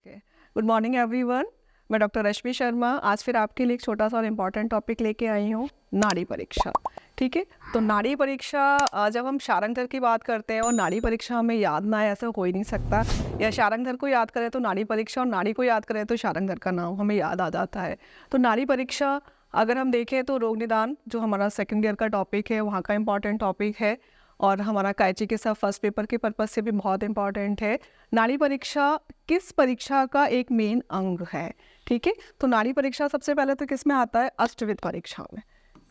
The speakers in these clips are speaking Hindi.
Good morning everyone. मैं डॉक्टर रश्मि शर्मा आज फिर आपके लिए एक छोटा सा और इम्पॉर्टेंट टॉपिक लेके आई हूँ, नाड़ी परीक्षा। ठीक है, तो नाड़ी परीक्षा जब हम शारंगधर की बात करते हैं और नाड़ी परीक्षा हमें याद ना आए ऐसा हो ही नहीं सकता। या शारंगधर को याद करें तो नाड़ी परीक्षा, और नाड़ी को याद करें तो शारंगधर का नाम हमें याद आ जाता है। तो नाड़ी परीक्षा अगर हम देखें तो रोग निदान जो हमारा सेकेंड ईयर का टॉपिक है वहाँ का इम्पॉर्टेंट टॉपिक है, और हमारा कायची के साथ फर्स्ट पेपर के पर्पज़ से भी बहुत इंपॉर्टेंट है। नाड़ी परीक्षा किस परीक्षा का एक मेन अंग है? ठीक है, तो नाड़ी परीक्षा सबसे पहले तो किस में आता है? अष्टविध परीक्षा में।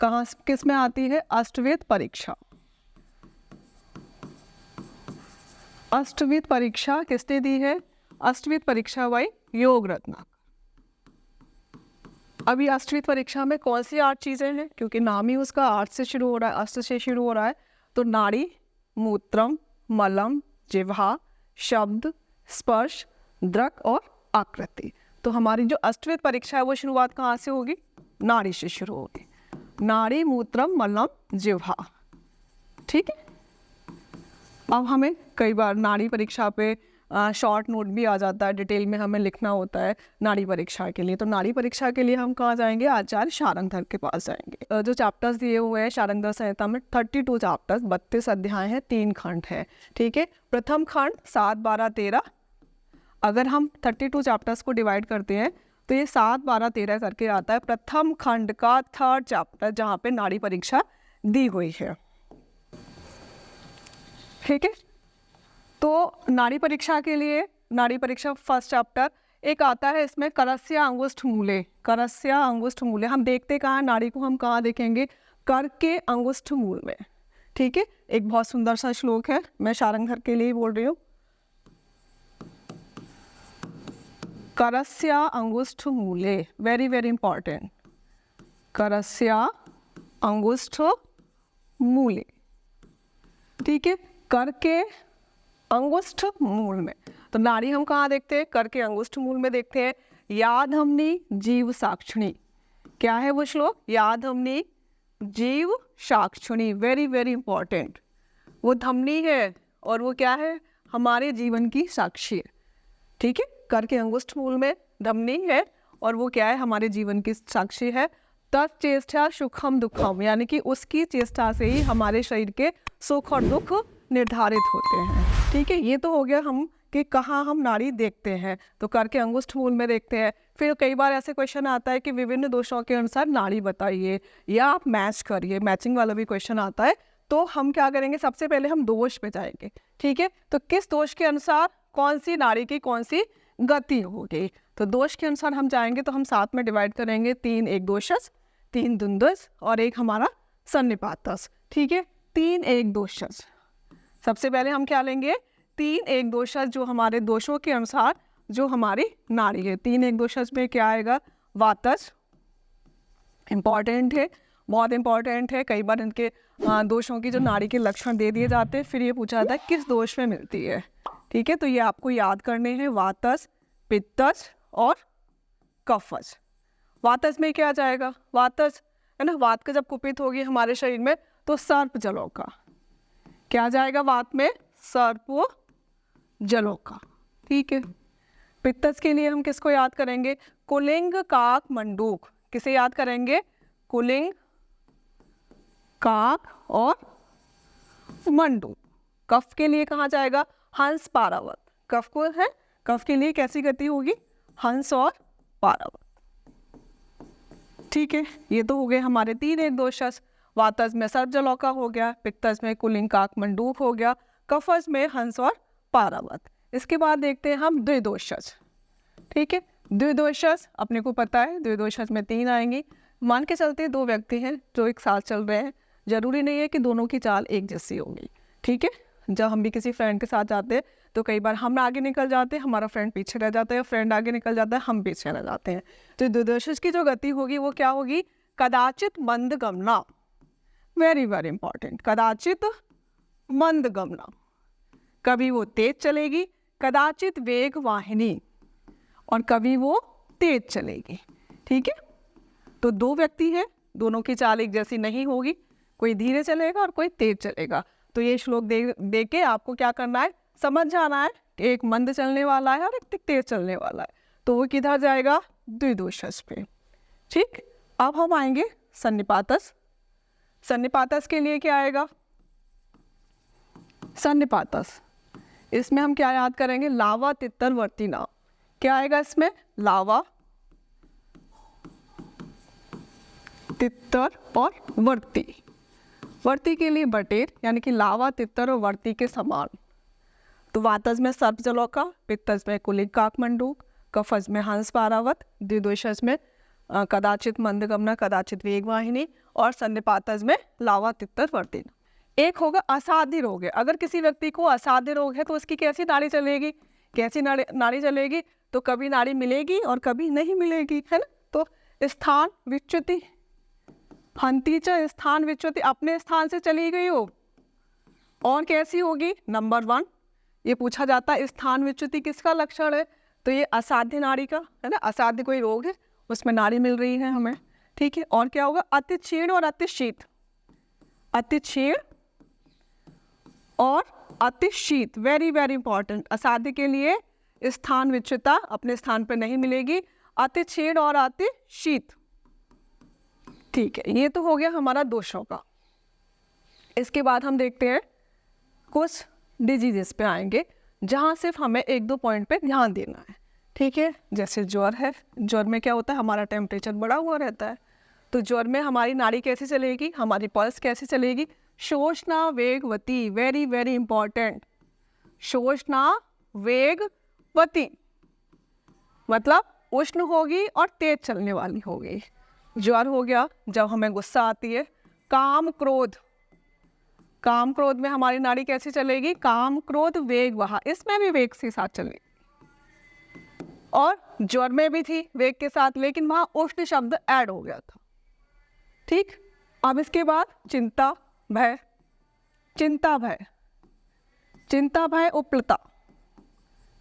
कहाँ किस में आती है? अष्टविध परीक्षा। अष्टविध परीक्षा किसने दी है? अष्टविध परीक्षा बाई योग रत्नाकर। अभी अष्टविध परीक्षा में कौन सी 8 चीज़ें हैं? क्योंकि नाम ही उसका 8 से शुरू हो रहा है, अष्ट से शुरू हो रहा है। तो नाड़ी, मूत्रम, मलम, जिह्वा, शब्द, स्पर्श, दृक और आकृति। तो हमारी जो अष्टविध परीक्षा है वो शुरुआत कहाँ से होगी? नाड़ी से शुरू होगी। नाड़ी, मूत्रम, मलम, जिह्वा। ठीक है, अब हमें कई बार नाड़ी परीक्षा पे शॉर्ट नोट भी आ जाता है, डिटेल में हमें लिखना होता है नाड़ी परीक्षा के लिए। तो नाड़ी परीक्षा के लिए हम कहाँ जाएंगे? आचार्य शारंगधर के पास जाएंगे। जो चैप्टर्स दिए हुए हैं शारंगधर संहिता में 32 चैप्टर्स, 32 अध्याय हैं, 3 खंड है। ठीक है, प्रथम खंड 7, 12, 13। अगर हम 32 चैप्टर्स को डिवाइड करते हैं तो ये 7, 12, 13 करके आता है प्रथम खंड का 3rd चैप्टर, जहाँ पे नाड़ी परीक्षा दी हुई है। ठीक है, तो नाड़ी परीक्षा के लिए नाड़ी परीक्षा फर्स्ट चैप्टर एक आता है, इसमें करस्य अंगुष्ठ मूले। करस्य अंगुष्ठ मूले हम देखते कहाँ? नाड़ी को हम कहाँ देखेंगे? कर के अंगुष्ठ मूल में। ठीक है, एक बहुत सुंदर सा श्लोक है, मैं शारंगधर के लिए बोल रही हूँ। करस्य अंगुष्ठ मूले, वेरी वेरी इंपॉर्टेंट। करस्य अंगुष्ठ मूले। ठीक है, कर के अंगुष्ठ मूल में। तो नाड़ी हम कहाँ देखते हैं? कर के अंगुष्ठ मूल में देखते हैं। याद हमनी जीव साक्षिणी। क्या है वो श्लोक? याद हमनी जीव साक्षिणी, वेरी वेरी इंपॉर्टेंट। वो धमनी है और वो क्या है? हमारे जीवन की साक्षी है। ठीक है, कर के अंगुष्ठ मूल में धमनी है और वो क्या है? हमारे जीवन की साक्षी है। तत्चेष्टा सुखम दुखम, यानी कि उसकी चेष्टा से ही हमारे शरीर के सुख और दुख निर्धारित होते हैं। ठीक है, ये तो हो गया हम कि कहाँ हम नाड़ी देखते हैं, तो कर के अंगुष्ठ मूल में देखते हैं। फिर कई बार ऐसे क्वेश्चन आता है कि विभिन्न दोषों के अनुसार नाड़ी बताइए या आप मैच करिए, मैचिंग वाला भी क्वेश्चन आता है। तो हम क्या करेंगे? सबसे पहले हम दोष पे जाएंगे। ठीक है, तो किस दोष के अनुसार कौन सी नाड़ी की कौन सी गति होगी? तो दोष के अनुसार हम जाएंगे तो हम 7 में डिवाइड करेंगे। 3 एक दोषस, 3 द्वंद्वस और एक हमारा सन्निपातस। ठीक है, 3 एक दोषस। सबसे पहले हम क्या लेंगे? 3 एक दोषस, जो हमारे दोषों के अनुसार जो हमारी नाड़ी है। 3 एक दोषस में क्या आएगा? वातस, इंपॉर्टेंट है, बहुत इंपॉर्टेंट है। कई बार इनके दोषों की जो नाड़ी के लक्षण दे दिए जाते हैं, फिर ये पूछा जाता है किस दोष में मिलती है। ठीक है, तो ये आपको याद करने हैं, वातस, पित्तस और कफस। वातस में क्या जाएगा? वातस है ना, वात का जब कुपित होगी हमारे शरीर में तो सर्प जलों का क्या जाएगा? वात में सर्प जलों का। ठीक है, पित्तस के लिए हम किसको याद करेंगे? कुलिंग, काक, मंडूक। किसे याद करेंगे? कुलिंग, काक और मंडूक। कफ के लिए कहाँ जाएगा? हंस, पारावत। कफ को है, कफ के लिए कैसी गति होगी? हंस और पारावत। ठीक है, ये तो हो गए हमारे 3 एक दोषस। वातस में सर्प जलौका का हो गया, पित्तस में कुलिंग, काक, मंडूक हो गया, कफस में हंस और पारावत। इसके बाद देखते हैं हम द्विदोषस। ठीक है, द्विदोषस अपने को पता है, द्विदोषस में 3 आएंगी। मान के चलते 2 व्यक्ति हैं जो एक साथ चल रहे हैं, जरूरी नहीं है कि दोनों की चाल एक जैसी होगी। ठीक है, जब हम भी किसी फ्रेंड के साथ जाते हैं तो कई बार हम आगे निकल जाते हैं, हमारा फ्रेंड पीछे रह जाता है, फ्रेंड आगे निकल जाता है, हम पीछे रह जाते हैं। तो द्विदोषस की जो गति होगी वो क्या होगी? कदाचित मंद गमना, वेरी वेरी इंपॉर्टेंट। कदाचित मंद गमना, कभी वो तेज चलेगी, कदाचित वेग वाहिनी, और कभी वो तेज चलेगी। ठीक है, तो 2 व्यक्ति हैं, दोनों की चाल एक जैसी नहीं होगी, कोई धीरे चलेगा और कोई तेज चलेगा। तो ये श्लोक दे के आपको क्या करना है? समझ जाना है कि एक मंद चलने वाला है और एक तेज चलने वाला है, तो वो किधर जाएगा, द्विदोषज पे। ठीक, अब हम आएंगे सन्निपातस। सन्निपातस के लिए क्या आएगा, सन्निपातस, इसमें हम क्या याद करेंगे, लावा तितर वर्ती नाव। क्या आएगा इसमें, लावा तितर और वर्ती। वर्ती के लिए बटेर, यानी कि लावा तितर और वर्ती के समान। तो वातज में सर्प जलौका, पित्तज में कुलिक काकमंडूक, कफज में हंस पारावत, द्विदोषज में कदाचित मंदगमना कदाचित वेगवाहिनी, और सन्निपातज में लावा तितर वर्ती। एक होगा असाध्य रोग है। अगर किसी व्यक्ति को असाध्य रोग है तो उसकी कैसी नाड़ी चलेगी, कैसी नाड़ी चलेगी, तो कभी नाड़ी मिलेगी और कभी नहीं मिलेगी, है ना। तो स्थान विच्युति, हंतीच स्थान विच्युति, अपने स्थान से चली गई हो। और कैसी होगी, नंबर 1 ये पूछा जाता है, स्थान विच्युति किसका लक्षण है, तो ये असाध्य नाड़ी का, है ना। असाध्य कोई रोग है, उसमें नाड़ी मिल रही है हमें, ठीक है। और क्या होगा, अति क्षीण और अति शीत, अति क्षीण और अति शीत, वेरी वेरी इंपॉर्टेंट। असाध्य के लिए स्थान विच्युता, अपने स्थान पर नहीं मिलेगी, अति क्षीण और अति शीत, ठीक है। ये तो हो गया हमारा दोषों का। इसके बाद हम देखते हैं कुछ डिजीजेस पे आएंगे, जहाँ सिर्फ हमें 1-2 पॉइंट पे ध्यान देना है, ठीक है। जैसे ज्वर है, ज्वर में क्या होता है, हमारा टेम्परेचर बढ़ा हुआ रहता है, तो ज्वर में हमारी नाड़ी कैसे चलेगी, हमारी पल्स कैसे चलेगी, शोषणा वेगवती, वेरी वेरी इंपॉर्टेंट। शोषणा वेगवती मतलब उष्ण होगी और तेज चलने वाली होगी। ज्वर हो गया जब हमें गुस्सा आती है। काम क्रोध, काम क्रोध में हमारी नाड़ी कैसे चलेगी, काम क्रोध वेग वहा, इसमें भी वेग के साथ चलेगी। और ज्वर में भी थी वेग के साथ, लेकिन वहां उष्ण शब्द ऐड हो गया था, ठीक। अब इसके बाद चिंता भय, चिंता भय, चिंता भय उपलता,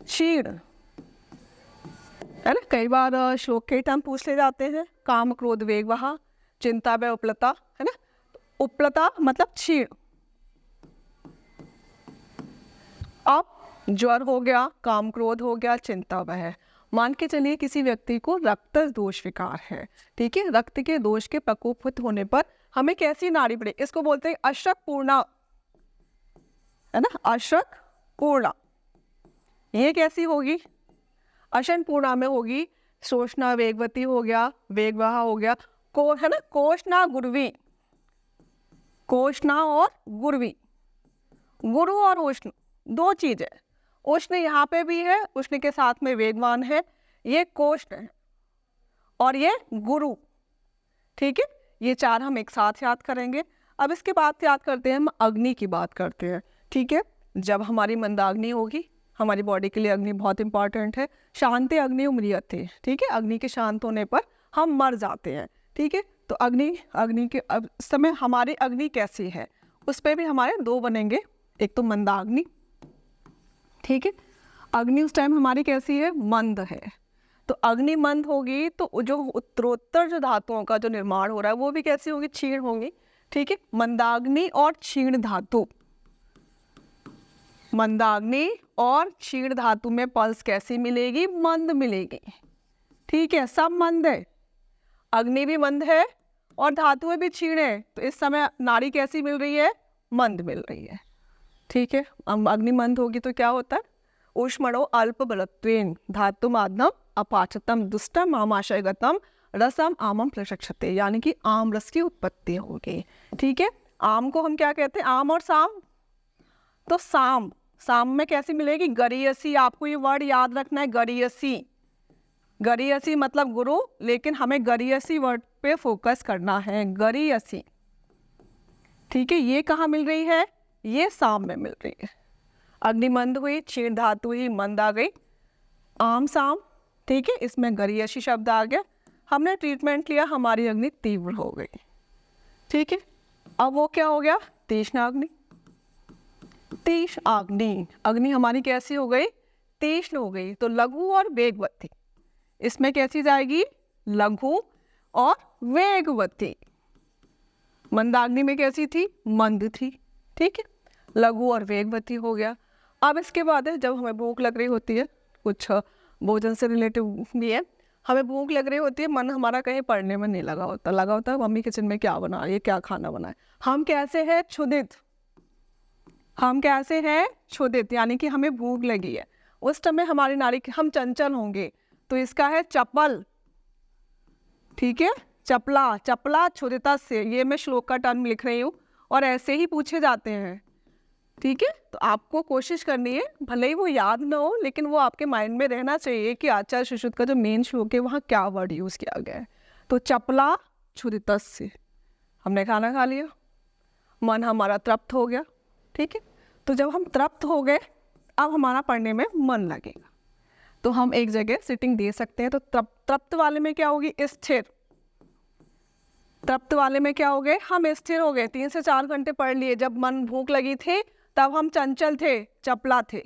क्षीण, है ना। कई बार श्लोक के टर्म पूछ ले जाते हैं, काम क्रोध वेग वहा, चिंता भय उपलता, है ना। उपलता मतलब क्षीण। अब ज्वर हो गया, काम क्रोध हो गया, चिंता भय। मान के चलिए किसी व्यक्ति को रक्त दोष विकार है, ठीक है। रक्त के दोष के प्रकोपित होने पर हमें कैसी नाड़ी पड़े, इसको बोलते हैं अशक पूर्णा, है ना, अशक पूर्णा। ये कैसी होगी, अशन पूर्णा में होगी। शोषणा वेगवती हो गया, वेगवाहा हो गया, को है ना, कोष्णा गुरवी, कोष्णा और गुरवी, गुरु और उष्ण दो चीज है। उष्ण यहाँ पे भी है, उष्ण के साथ में वेगवान है, ये कोष्ण है और ये गुरु, ठीक है। ये 4 हम एक साथ याद करेंगे। अब इसके बाद याद करते हैं, हम अग्नि की बात करते हैं, ठीक है। जब हमारी मंदाग्नि होगी, हमारी बॉडी के लिए अग्नि बहुत इंपॉर्टेंट है। शांति अग्नि म्रियते, ठीक है। अग्नि के शांत होने पर हम मर जाते हैं, ठीक है। तो अग्नि के अब समय हमारी अग्नि कैसी है, उस पर भी हमारे 2 बनेंगे। एक तो मंदाग्नि, ठीक है। अग्नि उस टाइम हमारी कैसी है, मंद है। तो अग्नि मंद होगी तो जो उत्तरोत्तर जो धातुओं का जो निर्माण हो रहा है वो भी कैसी होगी, क्षीण होंगी, ठीक है। मंदाग्नि और क्षीण धातु, मंदाग्नि और क्षीण धातु में पल्स कैसी मिलेगी, मंद मिलेगी, ठीक है। सब मंद है, अग्नि भी मंद है और धातुएं भी क्षीण है, तो इस समय नाड़ी कैसी मिल रही है, मंद मिल रही है, ठीक है। अग्नि मंद होगी तो क्या होता है, ऊष्मणो अल्प बलत्वेन धातुम आद्यम अपाचतम दुष्टम आमाशयगतम रसम आमम प्रशक्षते, यानी कि आम रस की उत्पत्ति होगी, ठीक है। आम को हम क्या कहते हैं, आम और साम, तो साम, साम में कैसी मिलेगी, गरीयसी। आपको ये वर्ड याद रखना है, गरीयसी। गरीयसी मतलब गुरु, लेकिन हमें गरीयसी वर्ड पे फोकस करना है, गरीयसी, ठीक है। ये कहाँ मिल रही है, ये साम में मिल रही है। अग्नि मंद हुई, क्षीण धातु ही मंद आ गई, आम साम, ठीक है। इसमें गरीयसी शब्द आ गया, हमने ट्रीटमेंट लिया, हमारी अग्नि तीव्र हो गई, ठीक है। अब वो क्या हो गया, तीक्ष्णाग्नि। तीक्ष्णाग्नि, अग्नि हमारी कैसी हो गई, तीक्ष्ण हो गई। तो लघु और वेगवती, इसमें कैसी जाएगी, लघु और वेगवती। मंदाग्नि में कैसी थी, मंद थी, ठीक है। लघु और वेगवती हो गया। अब इसके बाद है जब हमें भूख लग रही होती है, कुछ भोजन से रिलेटिव भी है, हमें भूख लग रही होती है, मन हमारा कहीं पढ़ने में नहीं लगा होता है मम्मी किचन में क्या बना रही है, क्या खाना बनाए। हम कैसे हैं? क्षुधित। हम कैसे हैं? क्षुधित, यानी कि हमें भूख लगी है। उस समय हमारी नाड़ी, हम चंचल होंगे, तो इसका है चपल। ठीक है, चपला, चपला क्षुधिता से, ये मैं श्लोक का टर्म लिख रही हूँ और ऐसे ही पूछे जाते हैं। ठीक है, तो आपको कोशिश करनी है, भले ही वो याद ना हो लेकिन वो आपके माइंड में रहना चाहिए कि आचार्य सुश्रुत का जो मेन श्लोक है वहाँ क्या वर्ड यूज किया गया है। तो चपला क्षुधिता से, हमने खाना खा लिया, मन हमारा तृप्त हो गया। ठीक है, तो जब हम तृप्त हो गए, अब हमारा पढ़ने में मन लगेगा, तो हम एक जगह सिटिंग दे सकते हैं। तो तृप्त वाले में क्या होगी? स्थिर। तृप्त वाले में क्या हो गए? हम स्थिर हो गए। 3 से 4 घंटे पढ़ लिए, जब मन भूख लगी थी तब हम चंचल थे, चपला थे,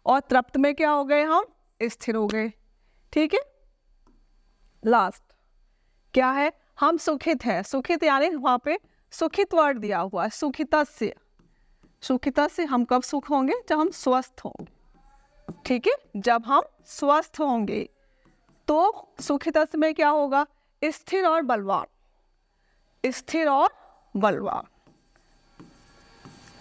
और तृप्त में क्या हो गए? हम स्थिर हो गए। ठीक है, लास्ट क्या है? हम सुखित हैं। सुखित यानी वहां पे सुखित वर्ड दिया हुआ है, सुखिता से। सुखिता से हम कब सुख होंगे? जब हम स्वस्थ होंगे। ठीक है, जब हम स्वस्थ होंगे। तो सुखिता में क्या होगा? स्थिर और बलवान। स्थिर और बलवान।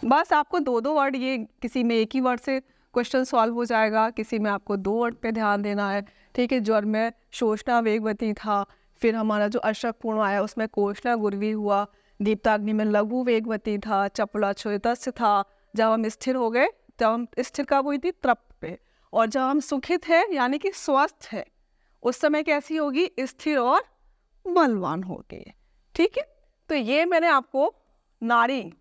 बस आपको 2-2 वर्ड, ये किसी में एक ही वर्ड से क्वेश्चन सॉल्व हो जाएगा, किसी में आपको 2 वर्ड पे ध्यान देना है। ठीक है, ज्वर में शोषणा वेगवती था, फिर हमारा जो अशक पूर्ण आया उसमें कोष्णा गुरवी हुआ, दीप्ताग्नि में लघु वेगवती था, चपला क्षुधितस्य था। जब हम स्थिर हो गए, जब हम स्थिर कब हुई थी? तृप्त पे। और जब हम सुखित है यानी कि स्वस्थ है, उस समय कैसी होगी? स्थिर और बलवान होगी। ठीक है, तो ये मैंने आपको नाड़ी,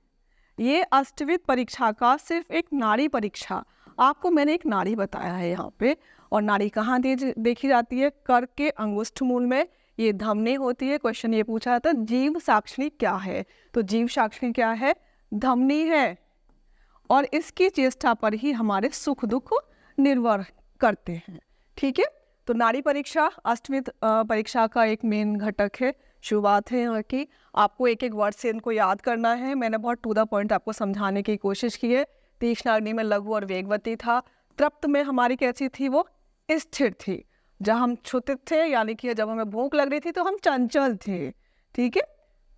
ये अष्टविध परीक्षा का सिर्फ एक नाड़ी परीक्षा, आपको मैंने एक नाड़ी बताया है यहाँ पे। और नाड़ी कहाँ देखी जाती है? कर के अंगुष्ठ मूल में, ये धमनी होती है। क्वेश्चन ये पूछा था जीव साक्षिणी क्या है? तो जीव साक्षिणी क्या है? धमनी है, और इसकी चेष्टा पर ही हमारे सुख दुख निर्भर करते हैं। ठीक है, तो नाड़ी परीक्षा अष्टविध परीक्षा का एक मेन घटक है। शुरुआत है यहाँ की, आपको एक एक वर्ड से इनको याद करना है। मैंने बहुत टू द पॉइंट आपको समझाने की कोशिश की है। तीक्ष्णाग्नि में लघु और वेगवती था, तृप्त में हमारी कैसी थी? वो स्थिर थी। जब हम क्षुधित थे यानी कि जब हमें भूख लग रही थी तो हम चंचल थे। ठीक है,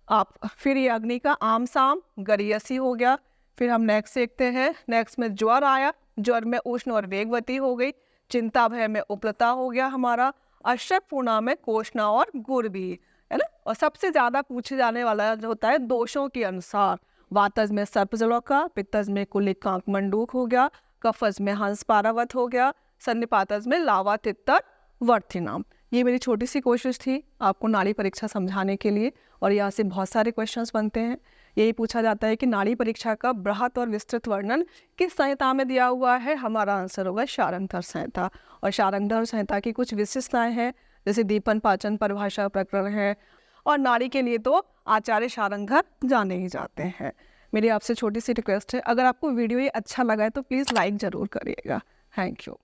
आप फिर ये अग्नि का आम साम गरीयसी हो गया। फिर हम नेक्स्ट देखते हैं, नेक्स्ट में ज्वर आया, ज्वर में उष्ण और वेगवती हो गई। चिंता भय में उपलता हो गया हमारा। अशक पूर्णा में कोष्णा और गुरवी, है ना। और सबसे ज्यादा पूछे जाने वाला जो होता है दोषों के अनुसार, वातज में सर्पजलोका, पित्तज में कुलिक कांक मंडूक हो गया, कफज में हंस पारावत हो गया, सन्निपातज में लावा तित्तर वर्थिनाम। ये मेरी छोटी सी कोशिश थी आपको नाड़ी परीक्षा समझाने के लिए, और यहाँ से बहुत सारे क्वेश्चंस बनते हैं। यही पूछा जाता है कि नाड़ी परीक्षा का बृहत और विस्तृत वर्णन किस संहिता में दिया हुआ है? हमारा आंसर होगा शारंगधर संहिता। और शारंगधर संहिता की कुछ विशेषताएं हैं, जैसे दीपन पाचन परिभाषा प्रकरण है, और नाड़ी के लिए तो आचार्य शारंगधर जाने ही जाते हैं। मेरी आपसे छोटी सी रिक्वेस्ट है, अगर आपको वीडियो ये अच्छा लगा है तो प्लीज़ लाइक ज़रूर करिएगा। Thank you.